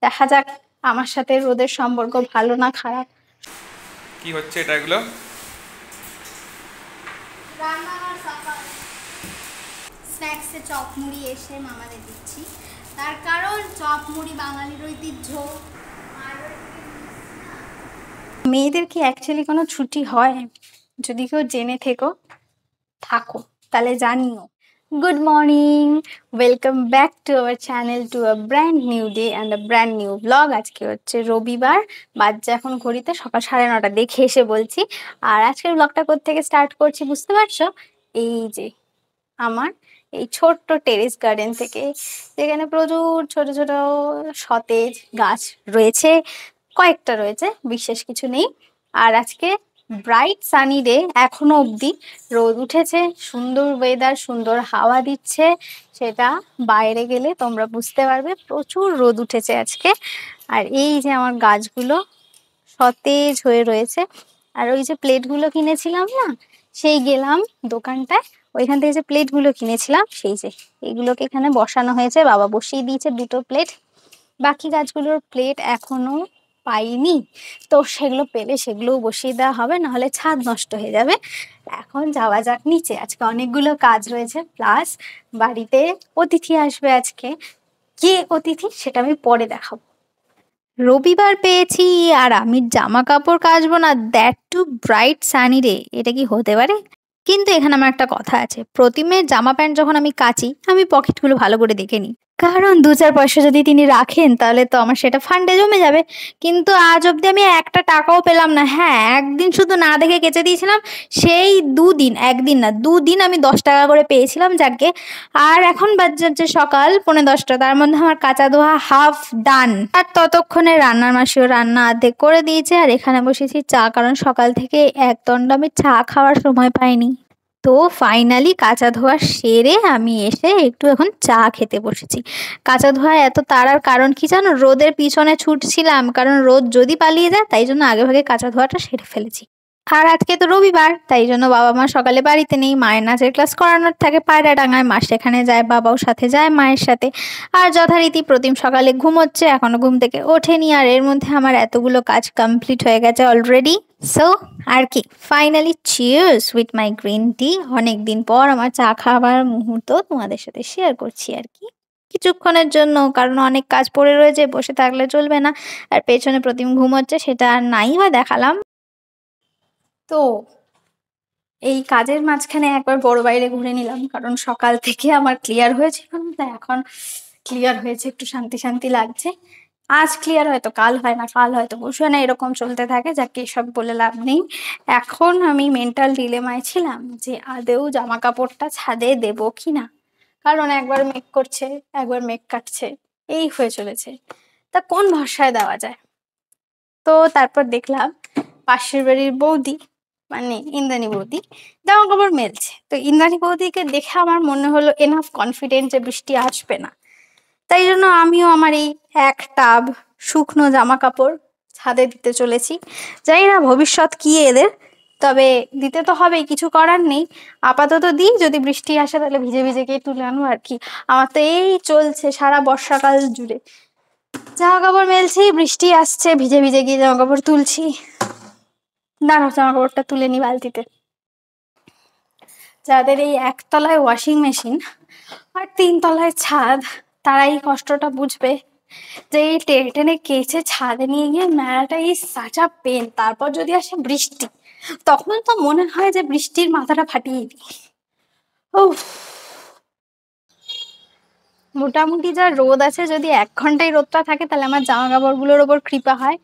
দেখা যাক আমার সাথে রোদের সম্পর্ক ভালো না খারাপ। কি হচ্ছে এটা? এগুলো স্ন্যাক্সে চপ মুড়ি এসে মামাদের দিচ্ছি, তার কারণ চপ মুড়ি বাঙালির ঐতিহ্য। মেয়েদের কি অ্যাকচুয়ালি কোনো ছুটি হয়? যদি কেউ জেনে থাকো তাহলে জানিও। Good morning, welcome back to our channel, to a brand new day and a brand new blog. আজকে হচ্ছে রবিবার, বাজছে এখন ঘড়িতে সকাল 9:30, দেখে এসে বলছি। আর আজকের ব্লগটা কোত্থেকে স্টার্ট করছি বুঝতে পারছো? এই যে আমার এই ছোট্ট টেরেস গার্ডেন থেকে, যেখানে প্রচুর ছোট ছোট সতেজ গাছ রয়েছে, কয়েকটা রয়েছে, বিশেষ কিছু নেই। আর আজকে ব্রাইট সানি ডে, এখনো অবধি রোদ উঠেছে, সুন্দর ওয়েদার, সুন্দর হাওয়া দিচ্ছে, সেটা বাইরে গেলে তোমরা বুঝতে পারবে। প্রচুর রোদ উঠেছে আজকে। আর এই যে আমার গাছগুলো সতেজ হয়ে রয়েছে। আর ওই যে প্লেটগুলো কিনেছিলাম না, সেই গেলাম দোকানটায়, ওইখান থেকে যে প্লেটগুলো কিনেছিলাম, সেই যে এগুলোকে এখানে বসানো হয়েছে, বাবা বসিয়ে দিয়েছে 2টো প্লেট। বাকি গাছগুলোর প্লেট এখনো পাইনি, তো সেগুলো পেলে সেগুলোও বসিয়ে দেওয়া হবে, নাহলে ছাদ নষ্ট হয়ে যাবে। এখন যাওয়া যাক নিচে, আজকে অনেকগুলো কাজ রয়েছে, প্লাস বাড়িতে অতিথি আসবে আজকে। কে অতিথি সেটা আমি পরে দেখাবো। রবিবার পেয়েছি আর আমি জামা কাপড় কাচবো না, that too bright sunny day, এটা কি হতে পারে? কিন্তু এখানে আমার একটা কথা আছে, প্রতিমের জামা প্যান্ট যখন আমি কাচি, আমি পকেটগুলো ভালো করে দেখে নিই, কারণ 2-4 পয়সা যদি তিনি রাখেন তাহলে তো আমার সেটা ফান্ডে জমে যাবে। কিন্তু আজ অব্দি আমি একটা টাকাও পেলাম না। হ্যাঁ, একদিন শুধু না দেখে কেচে দিয়েছিলাম, সেই 2 দিন, একদিন না 2 দিন আমি 10 টাকা করে পেয়েছিলাম, যাকে। আর এখন বাজছে সকাল 9:45, তার মধ্যে আমার কাঁচা ধোয়া হাফ ডান। আর ততক্ষণে রান্নার মাসিও রান্না অর্ধেক করে দিয়েছে, আর এখানে বসেছি চা, কারণ সকাল থেকে এক দণ্ড আমি চা খাওয়ার সময় পাইনি। তো ফাইনালি কাঁচা ধোয়া সেরে আমি এসে একটু এখন চা খেতে বসেছি। কাঁচা ধোয়া এত তাড়ার কারণ কি জানো? রোদের পিছনে ছুটছিলাম, কারণ রোদ যদি পালিয়ে যায়, তাই জন্য আগে ভাগে কাঁচা ধোয়াটা সেরে ফেলেছি। আর আজকে তো রবিবার, তাই জন্য বাবা মা সকালে বাড়িতে নেই, মায়ের নাচের ক্লাস করানোর থাকে পায়রাডাঙ্গায়, মা সেখানে যায়, বাবাও সাথে যায় মায়ের সাথে। আর যথারীতি প্রতিম সকালে ঘুমোচ্ছে, এখনো ঘুম থেকে ওঠেনি, আর এর মধ্যে আমার এতগুলো কাজ কমপ্লিট হয়ে গেছে অলরেডি। সো আর কি, finally cheers with my green tea. অনেকদিন পর আমার চা খাবার মুহূর্ত তোমাদের সাথে শেয়ার করছি আর কি, কিছুক্ষণের জন্য, কারণ অনেক কাজ পড়ে রয়েছে, বসে থাকলে চলবে না। আর পেছনে প্রতিম ঘুমোচ্ছে, সেটা আর নাই বা দেখালাম। তো এই কাজের মাঝখানে একবার বড় বাইরে ঘুরে নিলাম, কারণ সকাল থেকে আমার ক্লিয়ার হয়েছে, তাই এখন ক্লিয়ার হয়েছে, একটু শান্তি শান্তি লাগছে। আজ ক্লিয়ার হয়তো কাল হয় না, কাল হয়তো পরশু হয় না, এরকম চলতে থাকে, যাকে এসব বলে লাভ নেই। এখন আমি মেন্টাল ডিলেমায় ছিলাম যে আদেও জামা কাপড়টা ছাদে দেবো কি না, কারণ একবার মেঘ করছে, একবার মেঘ কাটছে, এই হয়ে চলেছে। তা কোন ভরসায় দেওয়া যায়? তো তারপর দেখলাম পাশের বাড়ির বৌদি, মানে ইন্দ্রাণী বৌদি, জামা কাপড় মেলছে। তো ইন্দ্রাণী বৌদিকে দেখে আমার মনে হলো এনাফ কনফিডেন্ট যে বৃষ্টি আসবে না, তাই জন্য আমিও আমার এই এক টাব শুকনো জামা কাপড় ছাদে দিতে চলেছি। জানি না ভবিষ্যৎ কি এদের, তবে দিতে তো হবেই, কিছু করার নেই। আপাতত দিই, যদি বৃষ্টি আসে তাহলে ভিজে ভিজে গিয়ে তুলে আনবো আর কি। আমার তো এই চলছে সারা বর্ষাকাল জুড়ে, জামা কাপড় মেলছি, বৃষ্টি আসছে, ভিজে ভিজে গিয়ে জামা কাপড় তুলছি। দাঁড়াও, জামা কাপড়টা তুলে নি বালতিতে। যাদের এই একতলায় ওয়াশিং মেশিন আর 3 তলায় ছাদ, তারা এই কষ্টটা বুঝবে, যে এই টেনে টেনে কেচে ছাদে নিয়ে গিয়ে মেলাটা ইজ সাচ আ পেন। তারপর যদি আসে বৃষ্টি, তখন তো মনে হয় যে বৃষ্টির মাথাটা ফাটিয়ে দিই। উফ, মোটামুটি যা রোদ আছে, যদি 1 ঘন্টায় রোদটা থাকে তাহলে আমার জামা কাপড়গুলোর ওপর কৃপা হয়।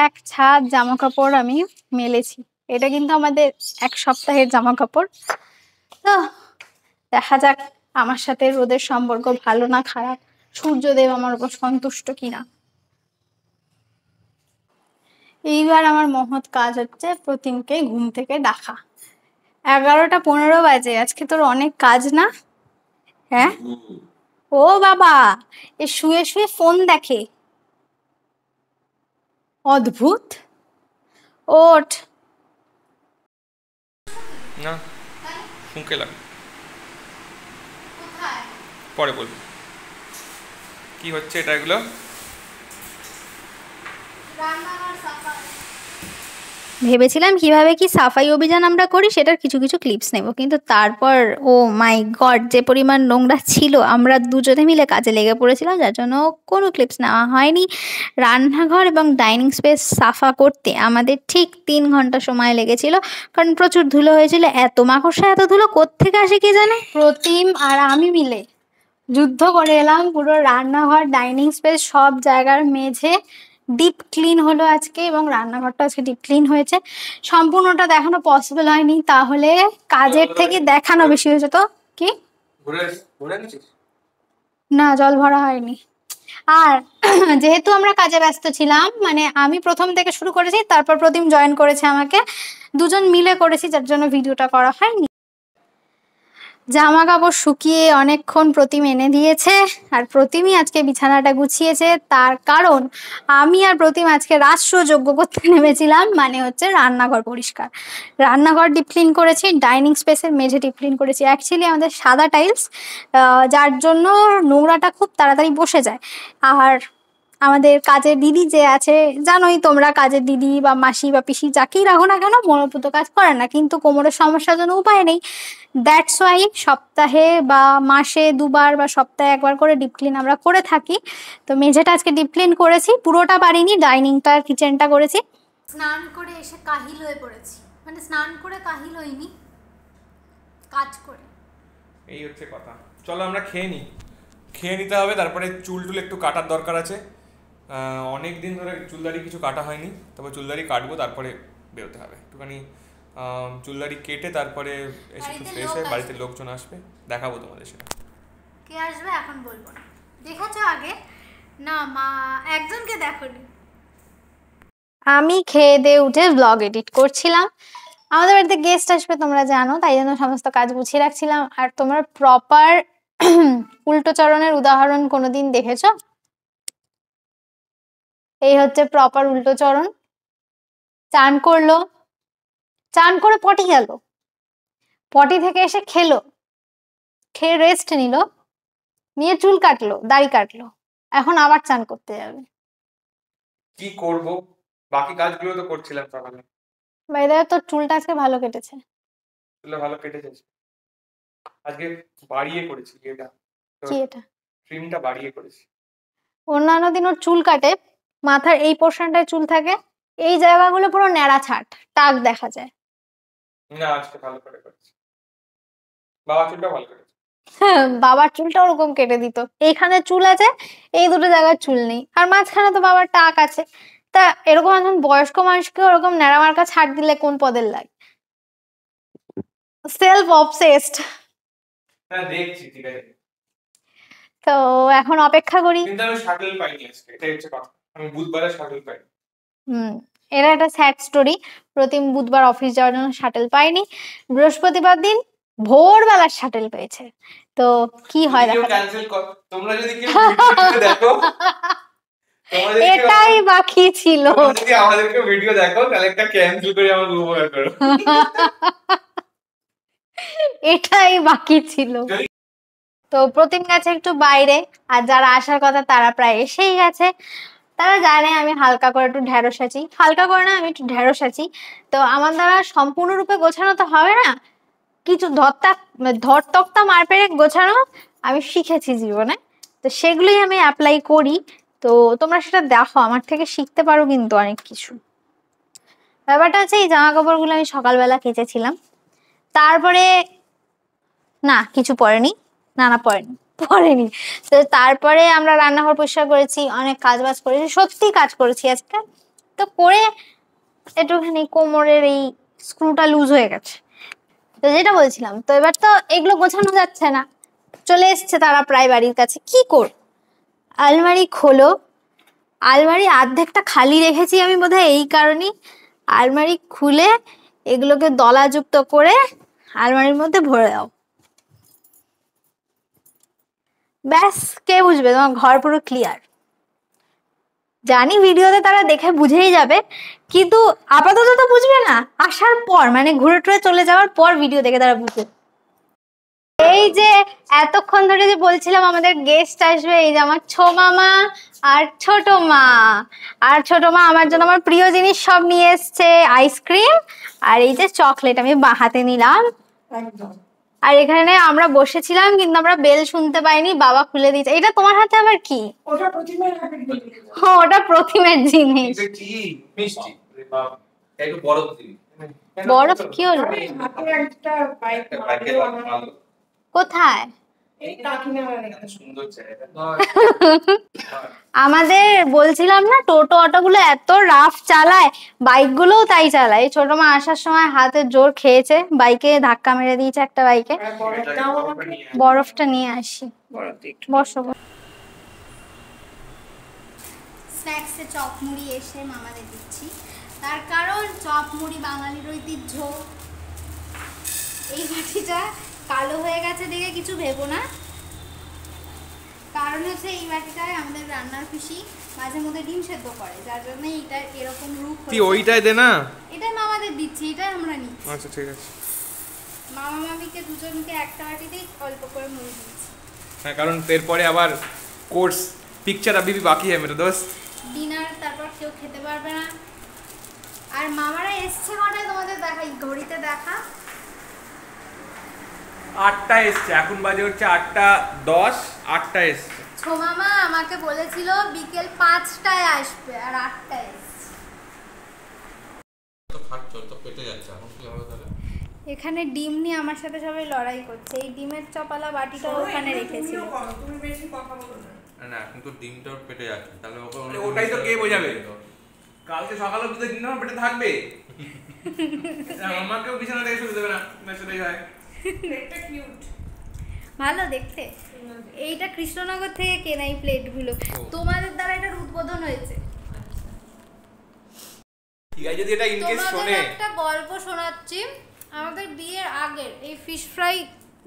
এক ছাদ জামা কাপড় আমি মেলেছি, এটা কিন্তু আমাদের 1 সপ্তাহের জামা কাপড়। তো দেখা যাক আমার সাথে রোদের সম্পর্ক ভালো না খারাপ, সূর্যদেব আমার উপর সন্তুষ্ট কিনা। এইবার আমার মহৎ কাজ হচ্ছে প্রতিমকে ঘুম থেকে ডাকা। 11:15 বাজে, আজকে তোর অনেক কাজ না? হ্যাঁ, ও বাবা, এ শুয়ে শুয়ে ফোন দেখে, অদ্ভুত। ওঠ। না, শুনকে লাগে, পরে বলবো। কি হচ্ছে এটা? এগুলো ভেবেছিলাম কিভাবে কি সাফাই অভিযান আমরা করি সেটার কিছু কিছু ক্লিপস নেব, কিন্তু তারপর ও মাই গড যে পরিমাণ নোংরা ছিল, আমরা দুজনে মিলে কাজে লেগে পড়েছিলাম, যার জন্য কোনো ক্লিপস নেওয়া হয়নি। রান্নাঘর এবং ডাইনিং স্পেস সাফা করতে আমাদের ঠিক 3 ঘন্টা সময় লেগেছিল, কারণ প্রচুর ধুলো হয়েছিল। এত মাকড়সা এত ধুলো কোত্থেকে আসে কে জানে। প্রতিম আর আমি মিলে যুদ্ধ করে এলাম, পুরো রান্নাঘর ডাইনিং স্পেস সব জায়গার মেঝে ডিপ ক্লিন হলো আজকে, এবং রান্নাঘরটা আজকে ডিপ ক্লিন হয়েছে। সম্পূর্ণটা দেখানো পসিবল হয়নি, তাহলে কাজের থেকে দেখানো বেশি হয়েছে। তো কি না, জল ভরা হয়নি। আর যেহেতু আমরা কাজে ব্যস্ত ছিলাম, মানে আমি প্রথম থেকে শুরু করেছি, তারপর প্রতিম জয়েন করেছে আমাকে, দুজন মিলে করেছি, যার জন্য ভিডিওটা করা হয়নি। জামা কাপড় শুকিয়ে অনেকক্ষণ প্রতিম এনে দিয়েছে, আর প্রতিমই আজকে বিছানাটা গুছিয়েছে। তার কারণ আমি আর প্রতিম আজকে রাষ্ট্রযজ্ঞ করতে নেমেছিলাম, মানে হচ্ছে রান্নাঘর পরিষ্কার। রান্নাঘর ডিপ ক্লিন করেছি, ডাইনিং স্পেসের মেঝে ডিপ ক্লিন করেছি। অ্যাকচুয়ালি আমাদের সাদা টাইলস, যার জন্য নোংরাটা খুব তাড়াতাড়ি বসে যায়। আর আমাদের কাজের দিদি যে আছে, জানোই তোমরা, কাজের দিদি বা মাসি বা পিসি যাকেই রাখো না কেন, মনোপুত কাজ করে না, কিন্তু কোমরের সমস্যার জন্য উপায় নেই। দ্যাটস ওয়াই সপ্তাহে বা মাসে 2বার বা সপ্তাহে 1বার করে ডিপ ক্লিন আমরা করে থাকি। তো মেঝেটা আজকে ডিপ ক্লিন করেছি, পুরোটা পারিনি, ডাইনিংটা কিচেনটা করেছি। স্নান করে এসে কাহিল হয়ে পড়েছি, মানে স্নান করে কাহিল হইনি, কাজ করে। এই হচ্ছে কথা। চলো আমরা খেয়ে নিতে হবে, তারপরে চুল একটু কাটার দরকার আছে। অনেক দিন ধরে চুলদাড়ি কিছু কাটা হয়নি, তবে চুলদাড়ি কাটবো, তারপরে বেরোতে হবে একটুখানি। চুলদাড়ি কেটে তারপরে এসে একটু ফ্রেশ হয়ে বাড়িতে লোকজন আসবে, দেখাবো তোমাদের সেটা। কে আসবে এখন বলবো না, দেখেছো আগে না, মা একজনকে দেখোনি। আমি খেয়ে দিয়ে উঠে ব্লগ এডিট করছিলাম। আমাদের বাড়িতে গেস্ট আসবে তোমরা জানো, তাই জন্য সমস্ত কাজ গুছিয়ে রাখছিলাম। আর তোমরা প্রপার উল্টো চরণের উদাহরণ কোনোদিন দেখেছো? এই হচ্ছে প্রপার উল্টো চরণ। চান করলো, চান করে পটি গেল, পটি থেকে এসে খেলো, খেয়ে রেস্ট নিল, নিয়ে চুল কাটলো, দাড়ি কাটলো, এখন আবার চান করতে যাবে। কি করব, বাকি কাজগুলো তো করছিলাম সকালে। বাইরে তোর চুলটা আজকে ভালো কেটেছে। চুলটা ভালো কেটেছে, আজকে বাড়িয়ে করেছি। এটা কি এটা? ট্রিমটা বাড়িয়ে করেছি। অন্যান্য দিন ওর চুল কাটে, মাথার এই পোর্শনটায় চুল থাকে, এই জায়গাগুলো পুরো ন্যাড়া ছাট, টাক দেখা যায়। না, আজকে ভালো করে করেছি। বাবা চুলটা ভালো করেছে। বাবার চুলটা ওরকম কেটে দিত, এইখানে চুল আছে, এই দুটো জায়গায় চুল নেই, আর মাঝখানে তো বাবার টাক আছে। তা এরকম একজন বয়স্ক মানুষকে ওরকম ন্যাড়া মার্কা ছাড় দিলে কোন পদের লাগে? Self obsessed. হ্যাঁ দেখছি, ঠিক আছে। তো এখন অপেক্ষা করি। কিন্তু আমি শাটল পাইনি আজকে, এটাই হচ্ছে কথা। আমি বুধবারে শাটল পাইনি। এটা একটা স্যাড স্টোরি। প্রতিম বুধবার অফিস যাওয়ার জন্য শাটেল পাইনি, বৃহস্পতিবার দিন ভোরবেলা শাটেল পেয়েছে। তো কি হয় দেখা যাক। ক্যান্সেল কর, তোমরা যদি কেউ ভিডিও দেখো, এটাই বাকি ছিল। যদি আমাদেরকে ভিডিও দেখো, তাহলে একটা ক্যান্সেল করে আমাকে উপকার করো। এটাই বাকি ছিল। তো প্রতিম গেছে একটু বাইরে, আর যারা আসার কথা তারা প্রায় এসেই গেছে। তারা জানে আমি হালকা করে একটু ঢেঁড়স আছি, হালকা করে না, আমি একটু ঢেঁড়স আছি। তো আমার দ্বারা সম্পূর্ণরূপে গোছানো তো হবে না, কিছু ধরতক্তা মারপেরে গোছানো আমি শিখেছি জীবনে, তো সেগুলোই আমি অ্যাপ্লাই করি। তো তোমরা সেটা দেখো, আমার থেকে শিখতে পারো কিন্তু অনেক কিছু। ব্যাপারটা হচ্ছে এই জামা কাপড়গুলো আমি সকালবেলা কেচেছিলাম, তারপরে না কিছু পরেনি, না পরেনি। তো তারপরে আমরা রান্নাঘর পরিষ্কার করেছি, অনেক কাজ বাজ করেছি, সত্যি কাজ করেছি আজকে। তো করে একটুখানি কোমরের এই স্ক্রুটা লুজ হয়ে গেছে। তো যেটা বলছিলাম, তো এবার তো এগুলো গোছানো যাচ্ছে না, চলে এসছে তারা প্রায় বাড়ির কাছে। কি কর, আলমারি খোলো, আলমারি অর্ধেকটা খালি রেখেছি আমি বোধহয় এই কারণেই। আলমারি খুলে এগুলোকে দলাযুক্ত করে আলমারির মধ্যে ভরে দাও, ব্যাস, কে বুঝবে? তোমার ঘর পুরো ক্লিয়ার। জানি ভিডিওতে তারা দেখে বুঝেই যাবে, কিন্তু আপাতত তো বুঝবে না, আসার পর মানে ঘুরে টুরে চলে যাওয়ার পর ভিডিও দেখে তারা বুঝবে। এই যে এতক্ষণ ধরে যে বলছিলাম আমাদের গেস্ট আসবে, এই যে আমার মামা আর ছোট মা। আর ছোট মা আমার জন্য আমার প্রিয় জিনিস সব নিয়ে এসছে, আইসক্রিম আর এই যে চকলেট আমি বাঁ হাতে নিলাম। আর এখানে আমরা বসেছিলাম কিন্তু আমরা বেল শুনতে পাইনি, বাবা খুলে দিয়েছে। এটা তোমার হাতে আবার কি? ওটা প্রতিমের জিনিস। বরফ কি হলো? কোথায়? আমাদের বলছিলাম না টোটো অটোগুলো এত রাফ চালায়, বাইক গুলোও তাই চালায়। ছোট মা আসার সময় হাতে জোর খেয়েছে, বাইকে ধাক্কা মেরে দিয়েছে একটা বাইকে। বরফটা নিয়ে আসি, বসো। স্ন্যাক্সে চপ মুড়ি এসে মামাদের দিচ্ছি, তার কারণ চপ মুড়ি বাঙালির ঐতিহ্য। এই বাটিটা কালো হয়ে গেছে দেখে কিছু ভেবো না, কারণ হচ্ছে এই বাটিটায় আমাদের রান্নার পিসি মাঝে মধ্যে ডিম সেদ্ধ করে, যার জন্য এটা এরকম রূপ হয়েছে। তুই ওইটাই দে না, এটা মামাদের দিচ্ছি, এটা আমরা নিচ্ছি। আচ্ছা ঠিক আছে। মামা মামিকে দুজনকে একটা বাটিতেই অল্প করে মুড়ি দিচ্ছি। হ্যাঁ, কারণ এরপরে আবার কোর্স পিকচার আবি বাকি है मेरे दोस्त। ডিনার তারপর কেউ খেতে পারবে না। আর মামারা এসছে কটায় তোমাদের দেখাই, ঘড়িতে দেখা 8টা এসছে, এখন বাজে হচ্ছে 8:10, 8টা এসছে। ছোমামা আমাকে বলেছিল বিকেল 5টায় আসবে আর 8টায় এসছে। তো খাচ্ছ তো পেটে যাচ্ছে, এখন কি হবে তাহলে? এখানে ডিম নিয়ে আমার সাথে সবাই লড়াই করছে। এই ডিমের চপালা বাটিটা ওখানে রেখেছিল। তুমি বেশি কথা বলো না। না এখন তো ডিমটাও পেটে যাচ্ছে, তাহলে ওটাই তো কে বোঝাবে? কালকে সকালে বুঝতে ডিম আমার পেটে থাকবে, আমাকেও বিছানা থেকে শুতে দেবে না, সেটাই হয়। এটা কিউট, ভালো দেখতে। এইটা কৃষ্ণনগর থেকে কেনা এই প্লেটগুলো, তোমাদের দ্বারা এটার উদ্বোধন হয়েছে। ঠিক আছে, যদি এটা ইন কেস তোমাদের শোনে। একটা গল্প শোনাচ্ছি। আমাদের বিয়ের আগের এই ফিশ ফ্রাই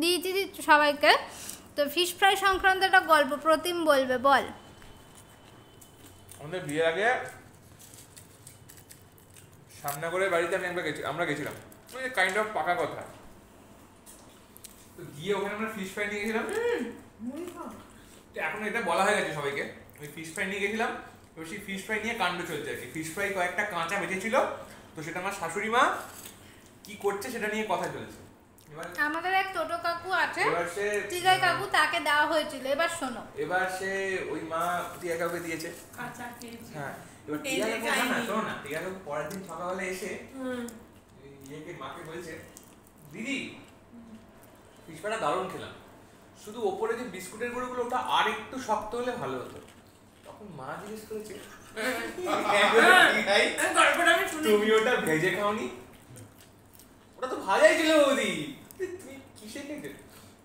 দিয়েছি সবাইকে, তো ফিশ ফ্রাই সংক্রান্ত একটা গল্প প্রতিম বলবে, বল। আমাদের বিয়ের আগে সামনাগরের বাড়িতে আমরা গেছিলাম, ওই কাইন্ড অফ পাকা কথা। তো গিয়ে ওখানে আমরা ফিশ ফ্রাই নিয়ে গেছিলাম। তো এখন এটা বলা হয়ে গেছে সবাইকে, ওই ফিশ ফ্রাই নিয়ে গেছিলাম। তো সেই ফিশ ফ্রাই নিয়ে কাণ্ড চলছে আর কি। ফিশ ফ্রাই কয়েকটা কাঁচা বেঁচেছিল, তো সেটা আমার শাশুড়ি মা কি করছে সেটা নিয়ে কথা চলছে। আমাদের এক টোটো কাকু আছে, এবার সে টিগাই কাকু, তাকে দেওয়া হয়েছিল। এবার শোনো, এবার সে ওই মা টিয়া কাকুকে দিয়েছে। কাঁচা খেয়েছি। হ্যাঁ, এবার টিয়া কাকু না, শোনো না, টিয়া কাকু পরের দিন সকালবেলা এসে ইয়েকে মাকে বলছে, দিদি ফিশ ফ্রাইটা দারুণ খেলাম, শুধু ওপরে যে বিস্কুটের গুঁড়োগুলো ওটা আর একটু শক্ত হলে ভালো হতো। তখন মা জিজ্ঞেস করেছে, গল্পটা আমি শুনি। তুমি ওটা ভেজে খাওনি? ওটা তো ভাজাই ছিল বৌদি। তুমি কিসে খেতে?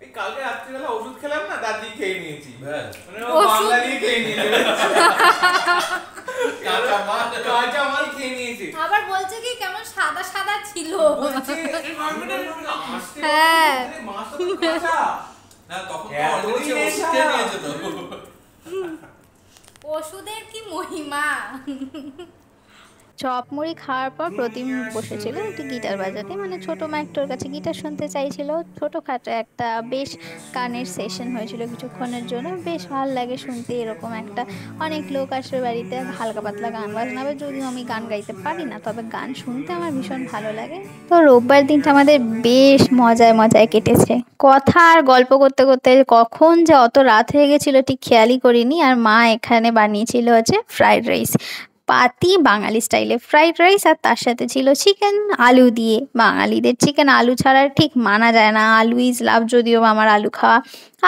এই কালকে রাত্রিবেলা ওষুধ খেলাম না, তার দিয়ে খেয়ে নিয়েছি। মানে ও বাংলালি খেয়ে নিয়েছে, কাঁচা মাল খেয়ে নিয়েছে। আবার বলছে কি কেমন সাদা সাদা ছিল। বলছে, হ্যাঁ। মাছটা তো কাঁচা। না তখন তো এত অলরেডি ওষুধ নেশা। খেয়ে নিয়েছে তো। ওষুধের কি মহিমা। চপ মুড়ি খাওয়ার পর প্রতিম বসেছিল একটু গিটার বাজাতে, মানে ছোট মা একটু ওর কাছে গিটার শুনতে চাইছিল। ছোটখাটো একটা বেশ গানের সেশন হয়েছিল কিছুক্ষণের জন্য, বেশ ভালো লাগে শুনতে এরকম একটা। অনেক লোক আসবে বাড়িতে, হালকা পাতলা গান বাজনা হবে, যদিও আমি গান গাইতে পারি না, তবে গান শুনতে আমার ভীষণ ভালো লাগে। তো রোববার দিনটা আমাদের বেশ মজায় মজায় কেটেছে। কথা আর গল্প করতে করতে কখন যে অত রাত হয়ে গেছিল ঠিক খেয়ালই করিনি। আর মা এখানে বানিয়েছিল হচ্ছে ফ্রাইড রাইস, পাতি বাঙালি স্টাইলে ফ্রাইড রাইস, আর তার সাথে ছিল চিকেন আলু দিয়ে। বাঙালিদের চিকেন আলু ছাড়া ঠিক মানা যায় না, আলু ইজ লাভ, যদিও আমার আলু খাওয়া,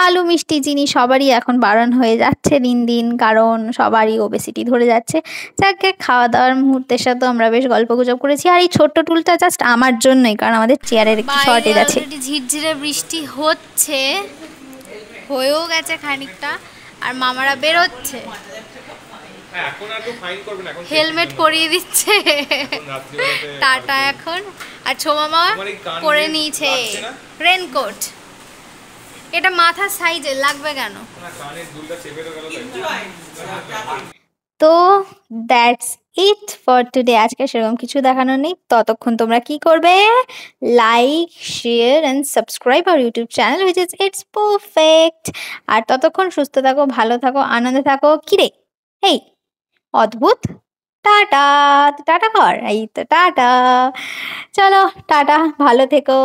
আলু মিষ্টি জিনিস সবারই এখন বারণ হয়ে যাচ্ছে দিন দিন, কারণ সবারই ওবেসিটি ধরে যাচ্ছে। যাকে খাওয়া দাওয়ার মুহূর্তের সাথে আমরা বেশ গল্প গুজব করেছি। আর এই ছোট্ট টুলটা জাস্ট আমার জন্যই, কারণ আমাদের চেয়ারের একটু শর্টেজ আছে। ঝিরঝিরে বৃষ্টি হচ্ছে, হয়েও গেছে খানিকটা, আর মামারা বেরোচ্ছে, এখন আর কেউ ফাইন করবে না, এখন হেলমেট পরিয়ে দিচ্ছে। টাটা এখন। আর ছোমামা পরে নিয়েছে রেনকোট, এটা মাথার সাইজে লাগবে কেন। কানের দুলটা চেপে তো গেল। তো দ্যাটস ইট ফর টুডে। আজকে সেরকম কিছু দেখানো নেই। ততক্ষণ তোমরা কি করবে? Like, share and subscribe our YouTube channel which is it's perfect. আর ততক্ষণ সুস্থ থাকো, ভালো থাকো, আনন্দে থাকো। কিরে এই অদ্ভুত, টাটা। টাটা কর, এই তো টাটা। চলো টাটা, ভালো থেকো।